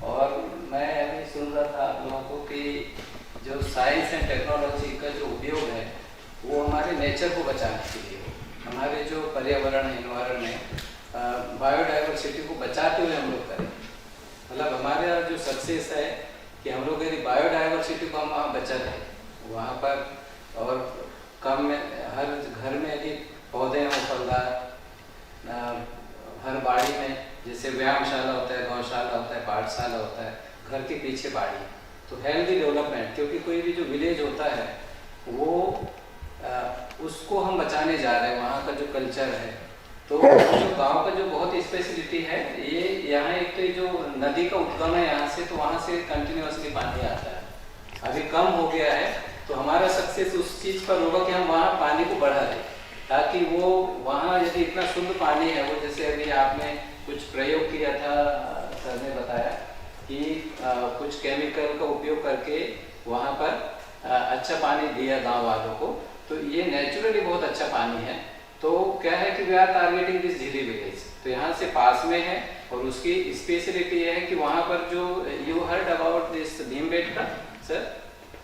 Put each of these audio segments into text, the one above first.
और मैं अभी सुन रहा था आप लोगों को कि जो साइंस एंड टेक्नोलॉजी का जो उपयोग है वो हमारे नेचर को बचाने के लिए हो, हमारे जो पर्यावरण है, इन्वायरमेंट, बायोडाइवर्सिटी को बचाते हुए हम लोग करें। मतलब हमारा जो सक्सेस है कि हम लोग यदि बायोडाइवर्सिटी को हम वहाँ बचा दें वहाँ पर, और कम में हर घर में यदि पौधे हों फलदार, हर बाड़ी में, जैसे व्यायामशाला होता है, गौशाला होता है, पाठशाला होता है, घर के पीछे बाड़ी, तो हेल्दी डेवलपमेंट, क्योंकि कोई भी जो विलेज होता है वो उसको हम बचाने जा रहे हैं, वहाँ का जो कल्चर है। तो जो गांव का जो बहुत स्पेशलिटी है ये, यहाँ एक तो जो नदी का उद्गम है यहाँ से, तो वहाँ से कंटिन्यूसली पानी आता है, अभी कम हो गया है। तो हमारा सक्सेस उस चीज़ पर होगा कि हम वहाँ पानी को बढ़ा दें, ताकि वो वहाँ यदि इतना शुद्ध पानी है, वो जैसे अभी आपने कुछ प्रयोग किया था, सर ने बताया कि कुछ केमिकल का उपयोग करके वहाँ पर अच्छा पानी दिया गांव वालों को, तो ये नेचुरली बहुत अच्छा पानी है। तो क्या है कि we are targeting this Jhili village, तो यहाँ से पास में है, और उसकी स्पेशलिटी ये है कि वहाँ पर जो you heard about this Bhimbetka, sir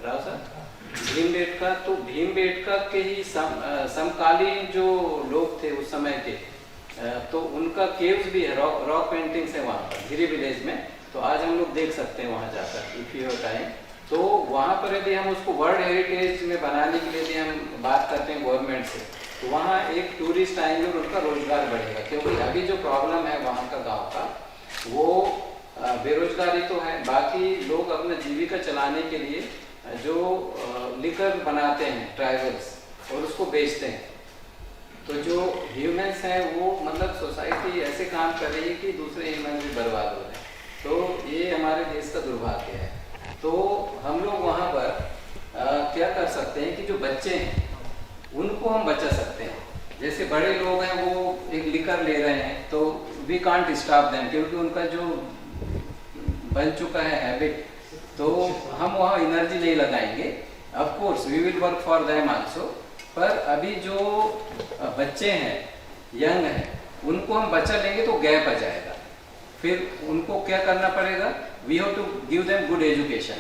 Rao sir, Bhimbetka, तो भीमबेटका के ही समकालीन जो लोग थे उस समय के, तो उनका केव्स भी है, रॉक पेंटिंग्स है वहाँ पर झीली विलेज में। तो आज हम लोग देख सकते हैं वहाँ जाकर, इफ यू हैव टाइम। तो वहाँ पर यदि हम उसको वर्ल्ड हेरिटेज में बनाने के लिए यदि हम बात करते हैं गवर्नमेंट से, तो वहाँ एक टूरिस्ट आएंगे और उनका रोजगार बढ़ेगा, क्योंकि अभी जो प्रॉब्लम है वहाँ का गांव का, वो बेरोजगारी तो है, बाकी लोग अपना जीविका चलाने के लिए जो लिकर बनाते हैं ट्राइबल्स और उसको बेचते हैं। तो जो ह्यूमंस हैं वो मतलब सोसाइटी ऐसे काम कर रही है कि दूसरे ह्यूमन भी बर्बाद हो रहे हैं, तो ये हमारे देश का दुर्भाग्य है। तो हम लोग वहाँ पर क्या कर सकते हैं कि जो बच्चे हैं उनको हम बचा सकते हैं। जैसे बड़े लोग हैं वो एक लिकर ले रहे हैं, तो वी कांट स्टॉप देम, क्योंकि उनका जो बन चुका है हैबिट, तो हम वहाँ एनर्जी नहीं लगाएंगे। Of course we will work for them also, पर अभी जो बच्चे हैं, यंग हैं, उनको हम बचा लेंगे तो गैप आ जाएगा। फिर उनको क्या करना पड़ेगा, we have to give them good education,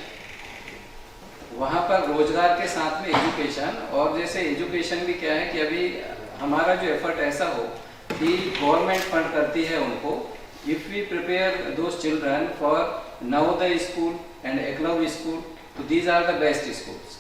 वहाँ पर रोजगार के साथ में एजुकेशन। और जैसे एजुकेशन भी क्या है कि अभी हमारा जो एफर्ट ऐसा हो कि गवर्नमेंट फंड करती है उनको, if we prepare those children for Navodaya school and Eklavya school, तो these are the best schools,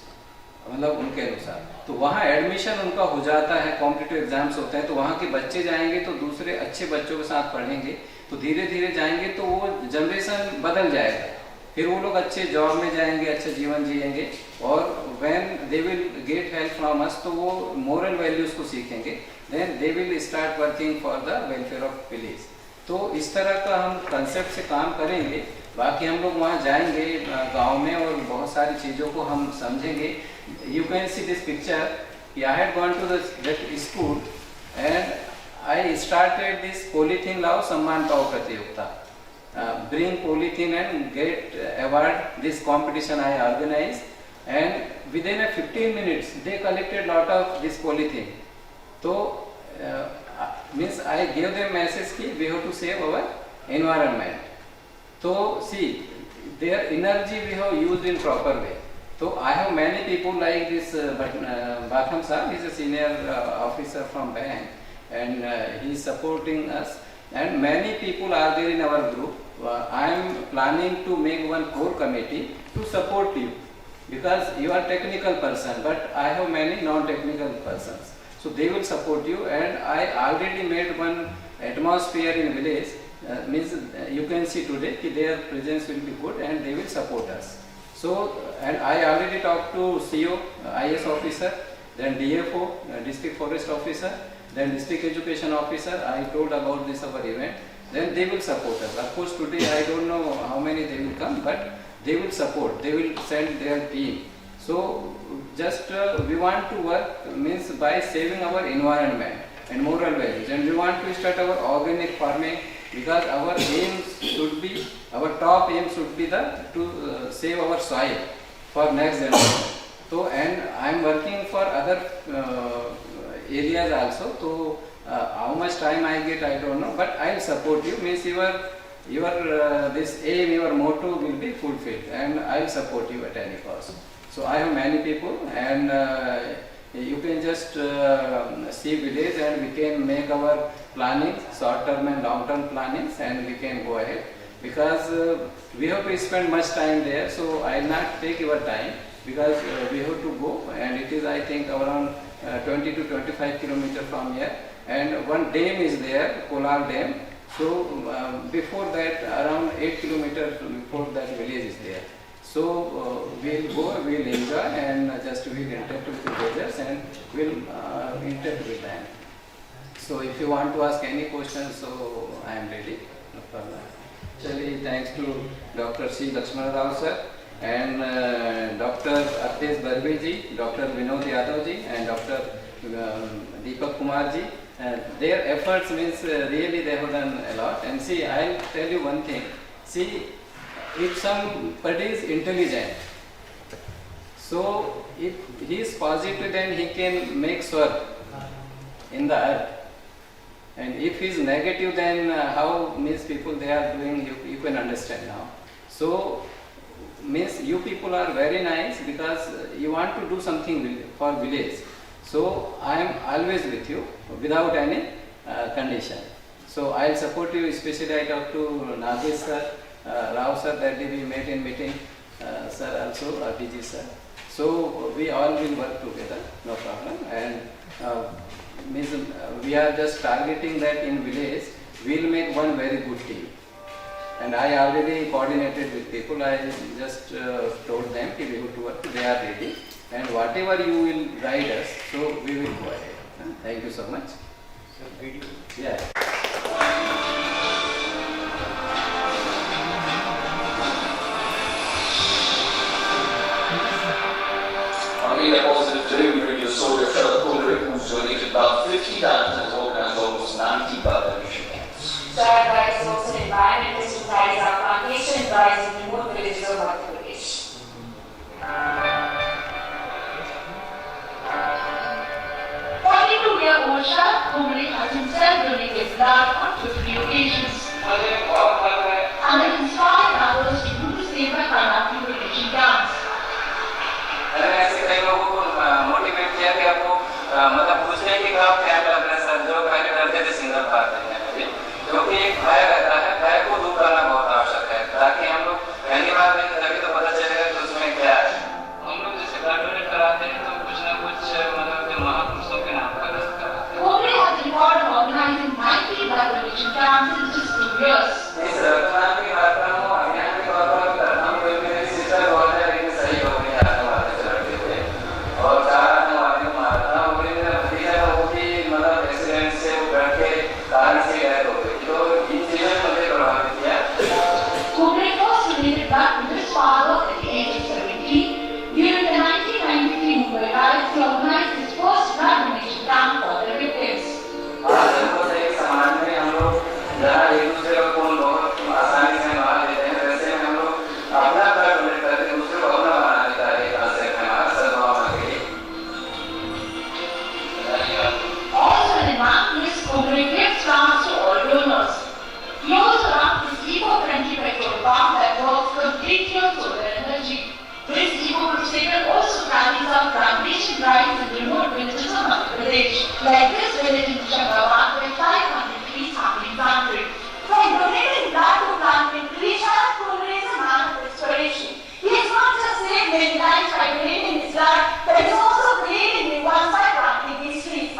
मतलब उनके अनुसार, तो वहाँ एडमिशन उनका हो जाता है, कॉम्पिटिटिव एग्जाम्स होते हैं, तो वहाँ के बच्चे जाएंगे तो दूसरे अच्छे बच्चों के साथ पढ़ेंगे, तो धीरे धीरे जाएंगे तो वो जनरेशन बदल जाएगा, फिर वो लोग अच्छे जॉब में जाएंगे, अच्छा जीवन जिएंगे, और when they will get help from us, तो वो मोरल वैल्यूज को सीखेंगे, then they will start working for the welfare of village. तो इस तरह का हम कंसेप्ट से काम करेंगे। बाकी हम लोग वहाँ जाएंगे गांव में और बहुत सारी चीज़ों को हम समझेंगे। You can see this picture, I had gone to the school and I started this polythene लाओ सम्मान पाओ प्रतियोगिता, bring polythene and get award. This competition I organized, and within a 15 minutes they collected lot of this polythene. So means I gave them message ki we have to save our environment. So see, their energy we have used in proper way. So I have many people like this Batham sir, he is a senior officer from bank, and he is supporting us, and many people are there in our group. I am planning to make one core committee to support you, because you are technical person, but I have many non-technical persons, so they will support you. And I already made one atmosphere in village, means you can see today ki their presence will be good and they will support us. So, and I already talked to CO, IS officer, then DFO, district forest officer, then district education officer. I told about this our event, then they will support us. Of course today I don't know how many they will come, but they will support, they will send their team. So just we want to work, means by saving our environment and moral values, and we want to start our organic farming, because our aim should be, our top aim should be to save our soil for next generation. So, and I am working for other areas also, so how much time I get I don't know, but I will support you, means your your this aim, your motto will be fulfilled, and I'll support you at any cost. So I have many people, and you can just see village, and we can make our planning, short-term and long-term plannings, and we can go ahead, because we have to spend much time there. So I'll not take your time, because we have to go, and it is, I think, around 20 to 25 kilometers from here, and one dam is there, Kolar Dam. So before that, around 8 kilometers before that village is there. So we'll go, we'll enjoy, and just we'll interact with the villagers, and we'll interact with them. So if you want to ask any questions, so I am ready. No problem. Actually, thanks to Dr. C. Lakshmana Rao sir, and Dr. Artesh Barbe ji, Dr. Vinod Yadav ji, and Dr. Deepak Kumar ji. Their efforts means really they have done a lot. And see, I'll tell you one thing. See, if somebody is intelligent, so if he is positive, then he can make swarg in the earth. And if he is negative, then how means people they are doing, you can understand now. So means you people are very nice, because you want to do something for village. So I am always with you without any condition. So I'll support you, especially I talk to Nagesh sir, Rao sir, that day we met in meeting, sir also, DG sir. So we all will work together, no problem. And means we are just targeting that in village, we'll make one very good team. And I already coordinated with people. I just told them we have to work. They are ready, and whatever you will guide us, so we will go ahead. Thank you so much. Yeah. I mean, that wasn't to do really a story of Sherlock Holmes, who's donated about 50 times and has organized almost 90 biodiversity camps. Child Rights is also an environmentalist who carries out plantation drives in remote villages of Madhya Pradesh. Year-old Shah Kumri has himself donated blood on 50 occasions. And has inspired others to do the same by conducting donation camps. मैंने ऐसे कई लोगों को motivate किया कि आपको मतलब पूछने की आप क्या लग रहा है सर, जो पहले डरते थे सिंगल पार्ट देने में, क्योंकि एक भय रहता है, भय को दूर करना बहुत आवश्यक है, ताकि हम लोग पहली बार में तभी तो पता चलेगा कि उसमें क्या है। हम लोग जैसे ब्लड डोनेट कराते हैं तो कुछ ना कुछ मतलब महापुरुषों के नाम पर कराते हैं। Kumri has recorded organizing 90 blood donation camps in just 2 years. इस रक्तदान की बात करूँ, अभियान की बात करूँ, करना कोई मेरी सिस्टर बहुत है, लेकिन सही हो गई आज हमारे चलते थे और चार हमारे मारना हो गई मेरा भतीजा है, वो भी मतलब एक्सीडेंट से वो घर के कारण से डेथ हो गई, तो इन चीजों ने मुझे प्रभावित किया। Kumri first donated blood to his father at the age of 70. During the 1993 Mumbai riots, he organized his first blood donation camp for the victims. आज हमको एक समाज में हम लोग जहाँ एक दूसरे को बहुत आसानी से मान लेते हैं, वैसे हम लोग अपना ब्लड डोनेट करके दूसरे को अपना बनाने का एक कांसेप्ट है हमारा सद्भावना के लिए। Also an evangelist, Kumri gives plants to all donors. He also runs this eco-friendly petrol pump that works completely on solar energy. This eco-crusader also carries out plantation drives in remote villages of Madhya Pradesh, like this village in Chandrabad where 500 trees have been planted. By donating blood to planting trees, Kumri is a man of inspiration. He has not just saved many lives by donating his blood, but he is also creating new ones by planting these trees.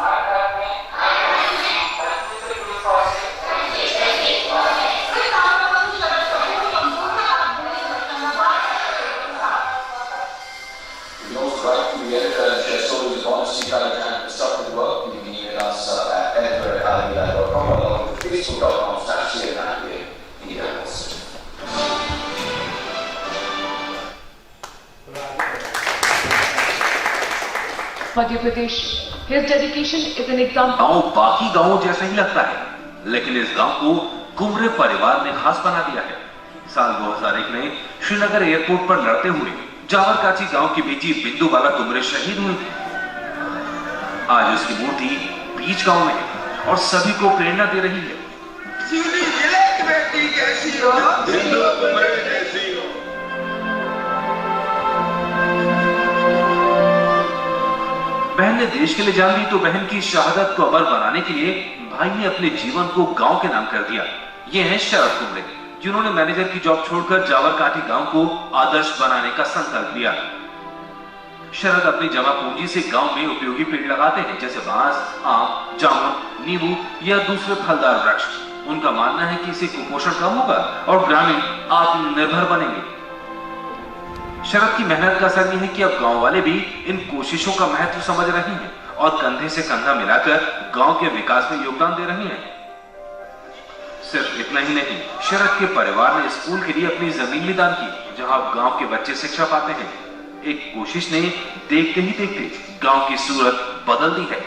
You can also write to the editor and share stories of honesty, talent, and constructive work. You can email us at editor@alameda.com or log on to facebook.com/cnn. Madhya Pradesh. His dedication is an example. गांव बाकी गांवों जैसा ही लगता है, लेकिन इस गांव को कुमरे परिवार ने खास बना दिया है। साल 2001 में श्रीनगर एयरपोर्ट पर लड़ते हुए जावरकाची गांव की बेटी बिंदुबाला कुमरे शहीद हुई थी। आज उसकी मूर्ति बीच गांव में है और सभी को प्रेरणा दे रही है। बेटी कैसी हो, हिंदू कुमरे जैसी हो। बहन ने देश के लिए जान दी तो बहन की शहादत को अमर बनाने के लिए भाई ने अपने जीवन को गांव के नाम कर दिया। ये हैं शरद कुमरे, जिन्होंने मैनेजर की जॉब छोड़कर जावरकाठी गांव को आदर्श बनाने का संकल्प लिया। शरद अपनी जमा पूंजी से गांव में उपयोगी पेड़ लगाते हैं, जैसे बांस, आम, जामुन, नींबू या दूसरे फलदार वृक्ष। उनका मानना है कि इससे कुपोषण कम होगा और ग्रामीण आत्मनिर्भर बनेंगे। शरद की मेहनत का असर यह है कि अब गांव वाले भी इन कोशिशों का महत्व समझ रहे हैं और कंधे से कंधा मिलाकर गांव के विकास में योगदान दे रहे हैं। सिर्फ इतना ही नहीं, शरद के परिवार ने स्कूल के लिए अपनी जमीन भी दान की, जहां अब गांव के बच्चे शिक्षा पाते हैं। एक कोशिश ने देखते ही देखते गांव की सूरत बदल दी है।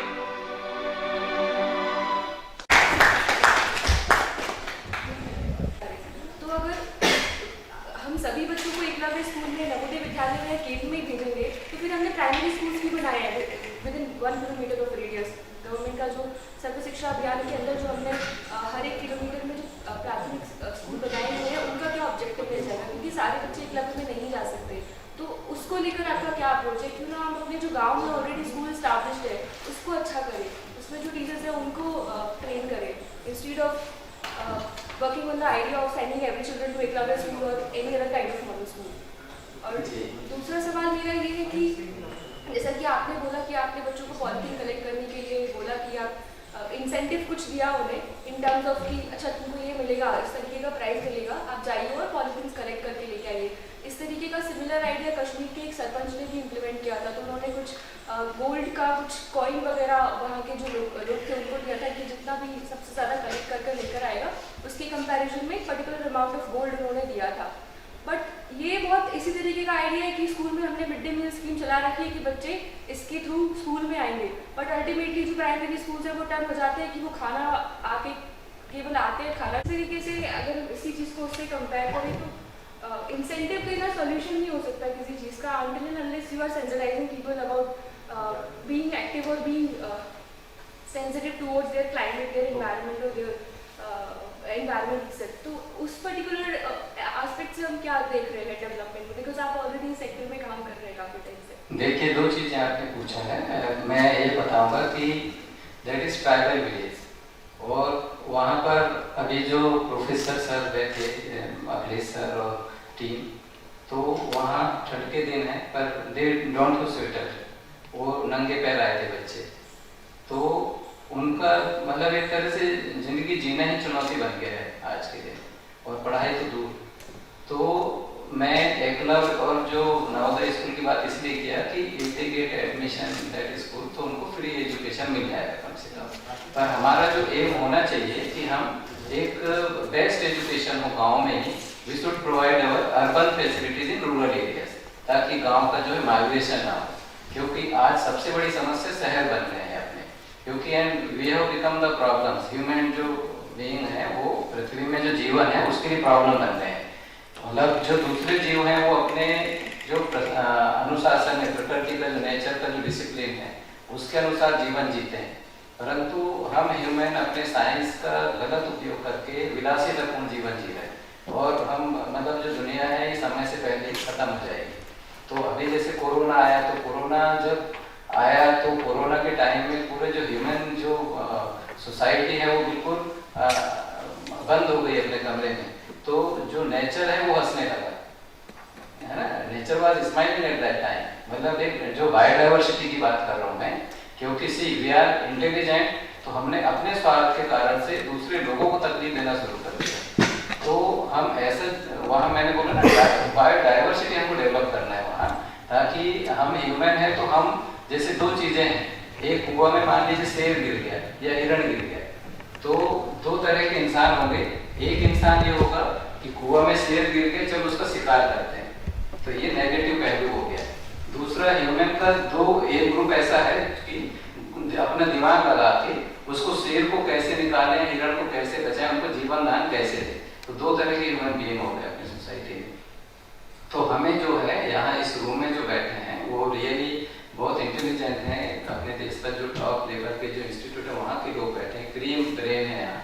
तो अगर हम सभी बच्चों को एकलव्य स्कूल में, नवोदय विद्यालय में, केवी में भेजेंगे, तो फिर हमने प्राइमरी स्कूल्स भी बनाए हैं with in 1 kilometre of radius. Government का जो सर्व शिक्षा अभियान के अंदर जो हमने हर 1 किलोमीटर में जो प्राथमिक स्कूल बनाए हुए हैं, उनका क्या ऑब्जेक्टिव है जाना, क्योंकि सारे बच्चे एकलव्य में नहीं जा सकते। तो उसको लेकर आपका क्या अप्रोच है? क्यों ना हम अपने जो गांव में ऑलरेडी स्कूल स्टैब्लिश्ड है उसको अच्छा करें, उसमें जो टीचर्स हैं उनको ट्रेन करें, instead of working on the idea of sending every children to Eklavya school और any other kind of model school. और दूसरा सवाल मेरा ये है कि जैसा कि आपने बोला कि आपने बच्चों को पॉलिथीन कलेक्ट करने के लिए बोला कि आप इंसेंटिव कुछ दिया उन्हें इन टर्म्स ऑफ कि अच्छा तुमको ये मिलेगा, इस तरीके का प्राइस मिलेगा, आप जाइए और पॉलिथीन कलेक्ट करके लेके आइए। इस तरीके का सिमिलर आइडिया कश्मीर के एक सरपंच ने भी इम्प्लीमेंट किया था। तो उन्होंने कुछ गोल्ड का कुछ कॉइन वगैरह वहाँ के जो लोग थे उनको दिया था कि जितना भी सबसे ज़्यादा कलेक्ट करके लेकर आएगा उसके कंपैरिजन में एक पर्टिकुलर अमाउंट ऑफ गोल्ड उन्होंने दिया था। बट ये बहुत इसी तरीके का आइडिया है कि स्कूल में हमने मिड डे मील स्कीम चला रखी है कि बच्चे इसके थ्रू स्कूल में आएंगे, बट अल्टीमेटली जो प्राइमरी स्कूल है वो टर्न हो जाते हैं कि वो खाना आके केवल आते हैं खाना। इस तरीके से अगर इसी चीज़ को उससे कंपेयर करें तो इंसेंटिव के ना सोल्यूशन नहीं हो सकता किसी चीज़ का until and unless you are sensitizing people about being active or being sensitive towards their climate, their environment or their environment itself। तो उस पर्टिकुलर एस्पेक्ट से हम क्या देख रहे हैं डेवलपमेंट में, बिकॉज आप ऑलरेडी सेक्टर में काम कर रहे हैं काफ़ी टाइम से। देखिए, 2 चीज़ें आपने पूछा है, मैं ये बताऊंगा कि दैट इज ट्राइबल विलेज और वहाँ पर अभी जो प्रोफेसर सर बैठे, अखिलेश सर और टीम, तो वहाँ ठंड के दिन है पर दे डोंट गो स्वेटर, वो नंगे पैर आए थे बच्चे। तो उनका मतलब एक तरह से जिंदगी जीना ही चुनौती बन गया है आज के दिन, और पढ़ाई तो दूर। तो मैं एकलव्य और जो नवोदय स्कूल की बात इसलिए किया कि if they get admission that school तो उनको फ्री एजुकेशन मिल जाएगा कम से कम। पर हमारा जो एम होना चाहिए कि हम एक बेस्ट एजुकेशन हो गाँव में ही। We should provide our urban facilities in rural areas, ताकि गाँव का जो है माइग्रेशन ना हो, क्योंकि आज सबसे बड़ी समस्या शहर बन रहे हैं अपने, क्योंकि and we have become the problems. Human जो बीइंग है वो पृथ्वी में जो जीवन है उसके लिए प्रॉब्लम बन रहे हैं। मतलब जो दूसरे जीव हैं वो अपने जो अनुशासन है, प्रकृति का जो नेचर का जो डिसिप्लिन है उसके अनुसार जीवन जीते हैं, परंतु हम ह्यूमन अपने साइंस का गलत उपयोग करके विलासितापूर्ण जीवन जी रहे हैं, और हम मतलब जो दुनिया है ये समय से पहले ही खत्म हो जाएगी। तो अभी जैसे कोरोना आया, तो कोरोना जब आया तो कोरोना के टाइम में पूरे जो ह्यूमन जो सोसाइटी है वो बिल्कुल बंद हो गई अपने कमरे में। तो जो नेचर है वो हंसने लगा, है ना, nature was smiling at that time. मतलब एक जो बायोडाइवर्सिटी की बात कर रहा हूँ मैं, क्योंकि सी वी आर इंटेलिजेंट, तो हमने अपने स्वार्थ के कारण से दूसरे लोगों को तकलीफ देना शुरू कर दिया। तो हम ऐसे वहाँ मैंने बोला ना बायोडाइवर्सिटी हमको डेवलप करना है वहाँ, ताकि हम ह्यूमन है तो हम जैसे 2 चीज़ें हैं, एक कुआं में मान लीजिए शेर गिर गया या हिरण गिर गया, तो 2 तरह के इंसान होंगे। एक इंसान ये होगा कि कुआं में शेर गिर गया, चलो उसका शिकार करते हैं, तो ये नेगेटिव पहलू हो गया। दूसरा ह्यूमन का एक ग्रुप ऐसा है कि अपना दिमाग लगा के उसको शेर को कैसे निकालें, हिरण को कैसे बचाएं, उनको जीवन दान कैसे दें। तो 2 तरह के ह्यूमन बीइंग हो गए अपनी सोसाइटी में। तो हमें जो है यहाँ इस रूम में जो बैठे हैं वो रियली बहुत इंटेलिजेंट हैं, अपने देश का जो टॉप लेवल के जो इंस्टीट्यूट है वहाँ के लोग बैठे हैं, क्रीम ब्रेन है यहाँ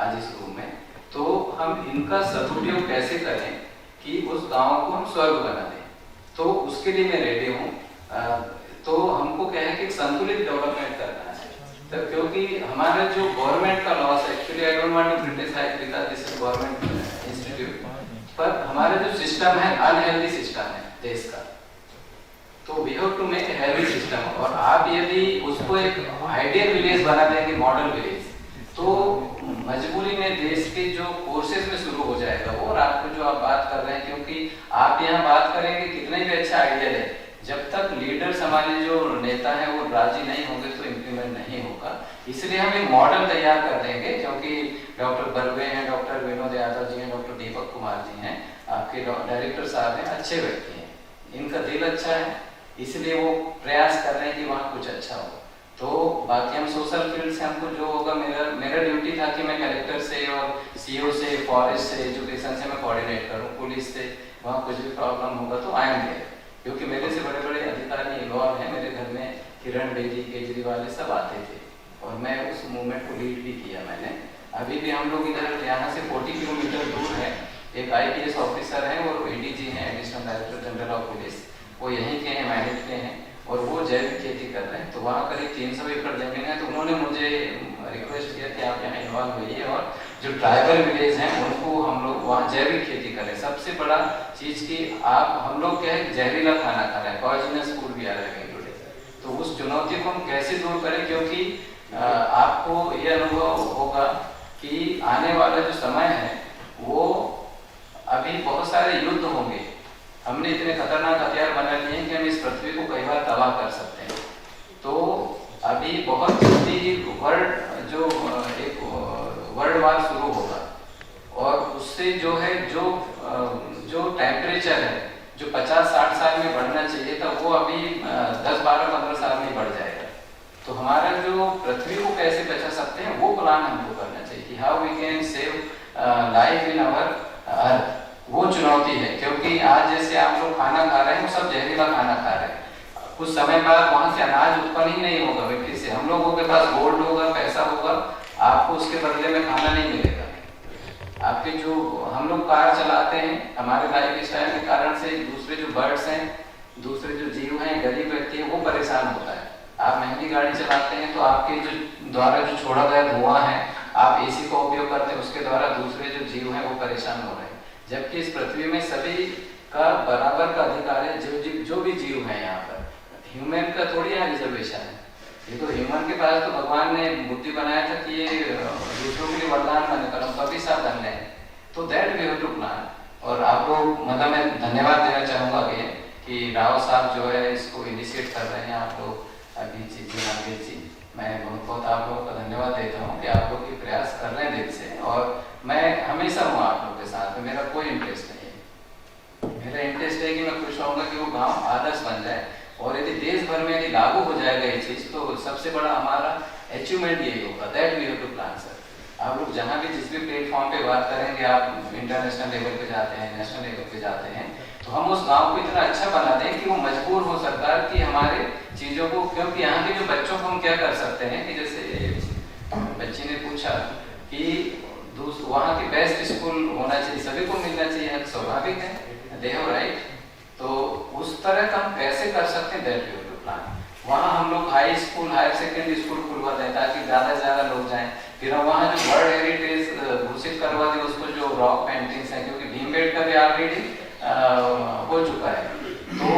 आज इस रूम में। तो हम इनका सदुपयोग कैसे करें कि उस गांव को हम स्वर्ग बना दें। तो उसके लिए मैं रेडी हूँ। तो हमको क्या है कि संतुलित डेवलपमेंट करना है, तो क्योंकि हमारा जो गवर्नमेंट का लॉस है, actually I don't want to criticise because this is government institute, पर हमारा जो सिस्टम है अनहेल्दी सिस्टम है देश का। तो we have to make a healthy system. और आप यदि उसको एक आइडियल विलेज बना देंगे, मॉडल विलेज, तो मजबूरी में देश के जो कोर्सेज में शुरू हो जाएगा वो। और आपको जो आप बात कर रहे हैं, क्योंकि आप यहाँ बात करेंगे कितने भी अच्छा आइडियल है, जब तक लीडर्स हमारे जो नेता हैं वो राजी नहीं होंगे तो इम्प्लीमेंट नहीं होगा। इसलिए हम एक मॉडल तैयार कर देंगे, क्योंकि डॉक्टर बर्वे हैं, डॉक्टर विनोद यादव जी हैं, डॉक्टर दीपक कुमार जी हैं, आपके डायरेक्टर साहब हैं, अच्छे व्यक्ति हैं, इनका दिल अच्छा है, इसलिए वो प्रयास कर रहे हैं कि वहाँ कुछ अच्छा हो। तो बाकी हम सोशल फील्ड से हमको जो होगा, मेरा ड्यूटी था कि मैं कलेक्टर से और सीओ से, फॉरेस्ट से, एजुकेशन से मैं कोऑर्डिनेट करूं, पुलिस से, वहाँ कुछ भी प्रॉब्लम होगा तो आई एम देयर, क्योंकि मेरे से बड़े बड़े अधिकारी इन्वॉल्व हैं। मेरे घर में किरण बेदी, केजरीवाल सब आते थे और मैं उस मूवमेंट को लीड भी किया मैंने। अभी भी हम लोग इधर यहाँ से 40 किलोमीटर दूर है, एक IPS ऑफिसर है और ADG हैं, additional director general of police, वो यहीं के हैं, मैनेज के हैं, और वो जैविक खेती कर रहे हैं। तो वहाँ करीब 300 एकड़ जमीन है। तो उन्होंने मुझे रिक्वेस्ट किया कि आप यहाँ इन्वॉल्व होइए और जो ट्राइबल विलेज हैं उनको हम लोग वहाँ जैविक खेती करें। सबसे बड़ा चीज़ कि आप हम लोग क्या है, जहरीला खाना खा रहे हैं, पॉइजनस फूड भी आ रहा है टुडे। तो उस चुनौती को हम कैसे दूर करें, क्योंकि आपको ये अनुभव होगा कि आने वाला जो समय है वो अभी बहुत सारे युद्ध होंगे। हमने इतने खतरनाक हथियार बना लिए हैं कि हम इस पृथ्वी को कई बार तबाह कर सकते हैं। तो अभी बहुत जल्दी एक वर्ल्ड वार शुरू होगा, और उससे जो है जो टेम्परेचर है जो 50-60 साल में बढ़ना चाहिए था, वो अभी 10-12-15 साल में बढ़ जाएगा। तो हमारा जो पृथ्वी को कैसे बचा सकते हैं वो प्लान हमको करना चाहिए कि how we can save life in our earth. वो चुनौती है, क्योंकि आज जैसे आप लोग खाना खा रहे हैं वो सब जहरीला खाना खा रहे हैं। कुछ समय बाद वहां से अनाज उत्पन्न ही नहीं होगा मिट्टी से। हम लोगों के पास गोल्ड होगा, पैसा होगा, आपको उसके बदले में खाना नहीं मिलेगा। आपके जो हम लोग कार चलाते हैं, हमारे लाइफ स्टाइल के कारण से दूसरे जो बर्ड्स हैं, दूसरे जो जीव हैं, गरीब व्यक्ति है, वो परेशान होता है। आप महंगी गाड़ी चलाते हैं तो आपके जो द्वारा जो छोड़ा गया धुआं है, आप AC का उपयोग करते हैं, उसके द्वारा दूसरे जो जीव हैं वो परेशान हो रहे हैं। जबकि इस पृथ्वी में सभी का बराबर का अधिकार है, जो भी जीव है यहाँ पर। ह्यूमन का थोड़ी यहाँ रिजर्वेशन है। ये तो ह्यूमन के पास तो भगवान ने बुद्धि बनाया था कि ये दूसरों के लिए वरदान बने, पर हम कभी साथ धन्य है। तो that we have to plan. और आपको मतलब मैं धन्यवाद देना चाहूँगा कि राव साहब जो है इसको इनिशिएट कर रहे हैं, आप लोग अभी जी, मैं बहुत बहुत आप लोगों का धन्यवाद देता हूँ कि आप लोग ये प्रयास कर रहे हैं दिल से। और मैं हमेशा हूँ आप लोग के साथ में, मेरा कोई इंटरेस्ट नहीं है। मेरा इंटरेस्ट है कि मैं खुश रहूँगा कि वो गांव आदर्श बन जाए, और यदि देश भर में यदि लागू हो जाएगा ये चीज़ तो सबसे बड़ा हमारा अचीवमेंट यही होगा। That we have to plan sir. आप लोग जहाँ भी जिस भी प्लेटफॉर्म पे बात करेंगे, आप इंटरनेशनल लेवल पे जाते हैं, नेशनल लेवल पे जाते हैं, तो हम उस गांव को इतना अच्छा बना दें कि वो मजबूर हो सरकार की हमारे चीज़ों को। क्योंकि यहाँ के जो बच्चों को हम क्या कर सकते हैं कि जैसे बच्ची ने पूछा कि वहाँ की बेस्ट स्कूल होना चाहिए, सभी को मिलना चाहिए, स्वाभाविक है, दे हैव राइट। तो उस तरह का हम कैसे कर सकते हैं, that we have to plan. वहाँ हम लोग high school, higher secondary school खुलवा दें ताकि ज़्यादा से ज़्यादा लोग जाएं। फिर हम वहाँ जो वर्ल्ड हेरिटेज घोषित करवा दें उसको, जो रॉक पेंटिंग्स हैं, क्योंकि भीमबेटका भी ऑलरेडी हो चुका है। तो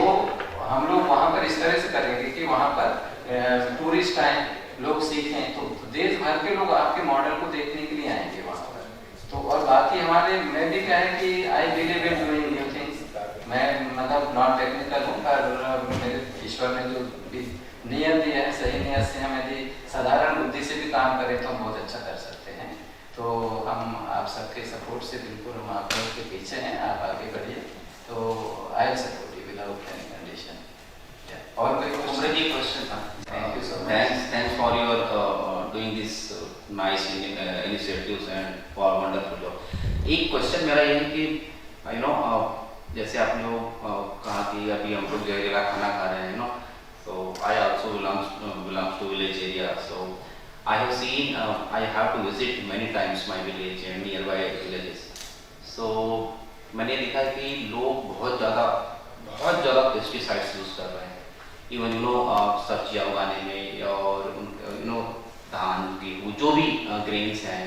हम लोग वहाँ पर इस तरह से करेंगे कि वहाँ पर टूरिस्ट आए, लोग सीखें, तो देश भर के लोग आपके मॉडल को देखने के लिए आएंगे वहाँ पर। तो और बाकी हमारे मैं भी क्या है कि I believe in doing new things. मैं मतलब नॉन टेक्निकल हूँ, पर मेरे ईश्वर ने जो भी नियत दिया है, सही नियत से हम यदि साधारण बुद्धि से भी काम करें तो हम बहुत अच्छा कर सकते हैं। तो हम आप सबके सपोर्ट से बिल्कुल हम आप लोग के पीछे हैं, आप आगे बढ़िए। तो I support you without any condition. और कोई क्वेश्चन था? Thank you so much. Thanks for your doing this nice initiatives and for wonderful job. एक क्वेश्चन मेरा ये है कि जैसे आपने वो कहा कि अभी हम लोग जहरीला खाना खा रहे हैं, so I also belongs to village area, so I have seen I have to visit many times my village and nearby villages. सो मैंने देखा है कि लोग बहुत ज़्यादा पेस्टिसाइड्स यूज़ कर रहे हैं, इवन सब्जियाँ उगाने में और धान गेहूँ जो भी ग्रेन्स हैं,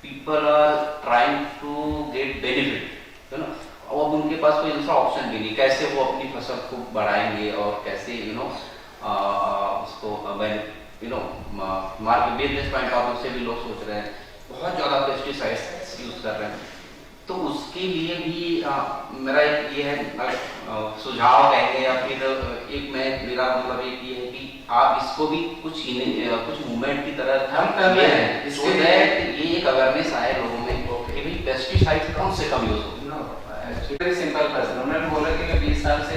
people are trying to get benefit, अब उनके पास कोई दूसरा ऑप्शन भी नहीं, कैसे वो अपनी फसल को बढ़ाएंगे और कैसे उसको market business point of view से भी लोग सोच रहे हैं, बहुत ज़्यादा पेस्टिसाइड्स यूज़ कर रहे हैं। तो उसके लिए भी मेरा एक ये है सुझाव कहेंगे या फिर मेरा मतलब एक ये है कि आप इसको भी कुछ मूवमेंट की तरह हम कर रहे हैं, इसके लिए ये एक अवेयरनेस आए लोगों में कि भाई पेस्टिसाइड कम से कम यूज हो। वेरी सिंपल पर्सन, उन्होंने बोला कि मैं 20 साल से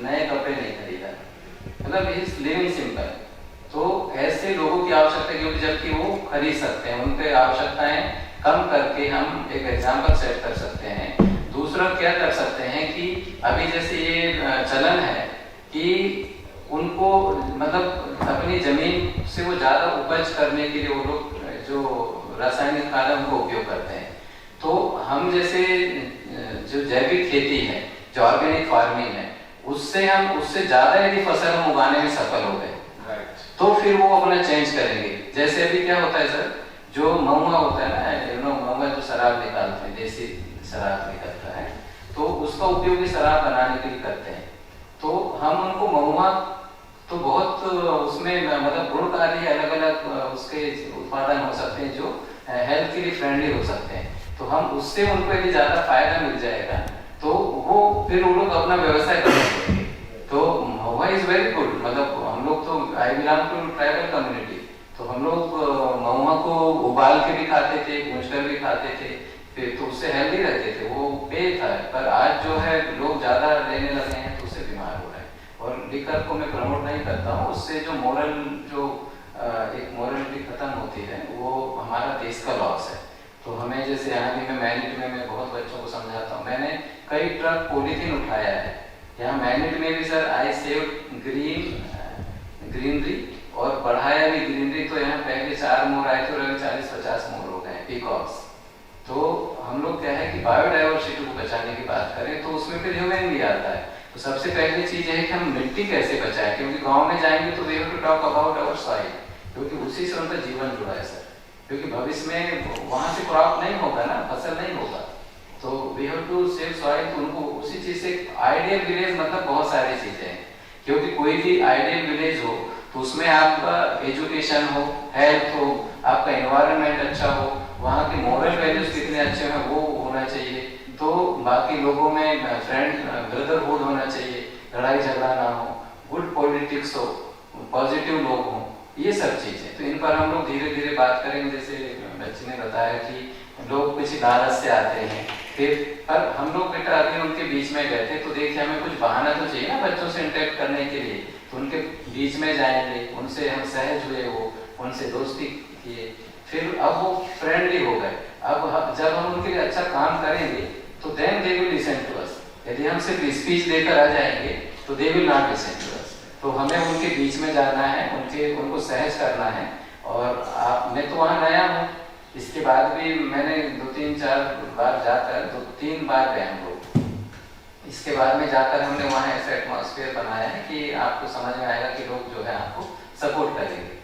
नए कपड़े नहीं खरीदा, मतलब इज लिविंग सिंपल। तो ऐसे लोगों की आवश्यकता क्योंकि जबकि वो खरीद सकते हैं, उनके आवश्यकताएं कम करके हम एक एग्जाम्पल सेट कर सकते हैं। दूसरा क्या कर सकते हैं कि अभी जैसे ये चलन है कि उनको मतलब अपनी जमीन से वो ज्यादा उपज करने के लिए वो लोग जो रासायनिक खाद उनको उपयोग करते हैं। तो हम जैसे जो जैविक खेती है, जो ऑर्गेनिक फार्मिंग है, उससे ज्यादा यदि फसल हम उगाने में सफल हो गए तो फिर वो अपना चेंज करेंगे। जैसे अभी क्या होता है सर, जो महुआ होता है ना, महुआ जो शराब निकालते हैं, देसी शराब निकलता है, तो उसका उपयोग भी शराब बनाने के लिए करते हैं। तो हम उनको महुआ तो बहुत उसमें मतलब गुणकारी अलग अलग उसके उत्पादन हो सकते हैं जो हेल्थ के लिए फ्रेंडली हो सकते हैं। तो हम उससे उनको यदि ज्यादा फायदा मिल जाएगा तो वो फिर वो लोग अपना व्यवसाय कर सकेंगे। तो महुआ इज वेरी गुड, मतलब हम लोग तो I belong to tribal community, तो हम लोग महुआ को उबाल के भी खाते थे, भूंज कर भी खाते थे, फिर तो उससे हेल्दी रहते थे, वो पेय था। पर आज जो है लोग ज्यादा लेने लगे हैं तो उससे बीमार हो रहे हैं। और लिकर को मैं प्रमोट नहीं करता हूँ, उससे जो मोरल एक मोरलिटी खत्म होती है वो हमारा देश का लॉस है। तो हमें जैसे यहाँ भी मैं मैनिट में मैं बहुत बच्चों को समझाता हूँ, मैंने कई ट्रक पॉलीथीन उठाया है यहाँ मैनिट में भी सर। आई सेव ग्रीनरी और बढ़ाया भी ग्रीनरी। तो यहाँ पहले 4 मोर आए थे और अभी 40-50 मोर हो गए पीकॉक्स। तो हम लोग क्या है कि बायोडाइवर्सिटी को बचाने की बात करें तो उसमें फिर ह्यूमन भी आता है। तो सबसे पहली चीज है कि हम मिट्टी कैसे बचाएं, क्योंकि गांव में जाएंगे तो we have to talk about our soil, क्योंकि उसी से उनका जीवन जुड़ा है सर। क्योंकि भविष्य में वहां से क्रॉप नहीं होगा ना, फसल नहीं होगा, तो we have to save soil. तो उनको उसी चीज से आइडियल विलेज मतलब बहुत सारी चीजें हैं, क्योंकि कोई भी आइडियल विलेज हो तो उसमें आपका एजुकेशन हो, हेल्थ हो, आपका एनवायरनमेंट अच्छा हो, वहाँ के मॉरल वैल्यूज कितने अच्छे हैं वो होना चाहिए। तो बाकी लोगों में फ्रेंड ब्रदरहुड होना चाहिए, लड़ाई झगड़ा ना हो, गुड पॉलिटिक्स हो, पॉजिटिव लोग हों, ये सब चीजें। तो इन पर हम लोग धीरे धीरे बात करेंगे। जैसे बच्ची ने बताया कि लोग कुछ लालच से आते हैं, फिर पर हम लोग बेटा अभी उनके बीच में गए थे तो देखिए हमें कुछ बहाना तो चाहिए ना बच्चों से इंटरेक्ट करने के लिए। तो उनके बीच में जाएंगे, उनसे हम सहज हुए, वो उनसे दोस्ती किए, फिर अब वो फ्रेंडली हो गए। अब जब हम उनके लिए अच्छा काम करेंगे तो then they will listen to us. यदि हम सिर्फ स्पीच देकर आ जाएंगे तो they will not listen to us. तो हमें उनके बीच में जाना है, उनको सहज करना है। और मैं तो वहाँ नया हूँ, इसके बाद भी मैंने 2-3-4 बार जाकर 2-3 बार गए हम लोग। इसके बाद में जाकर हमने वहाँ ऐसा एटमॉस्फेयर बनाया है कि आपको समझ में आएगा कि लोग जो है आपको सपोर्ट करेंगे।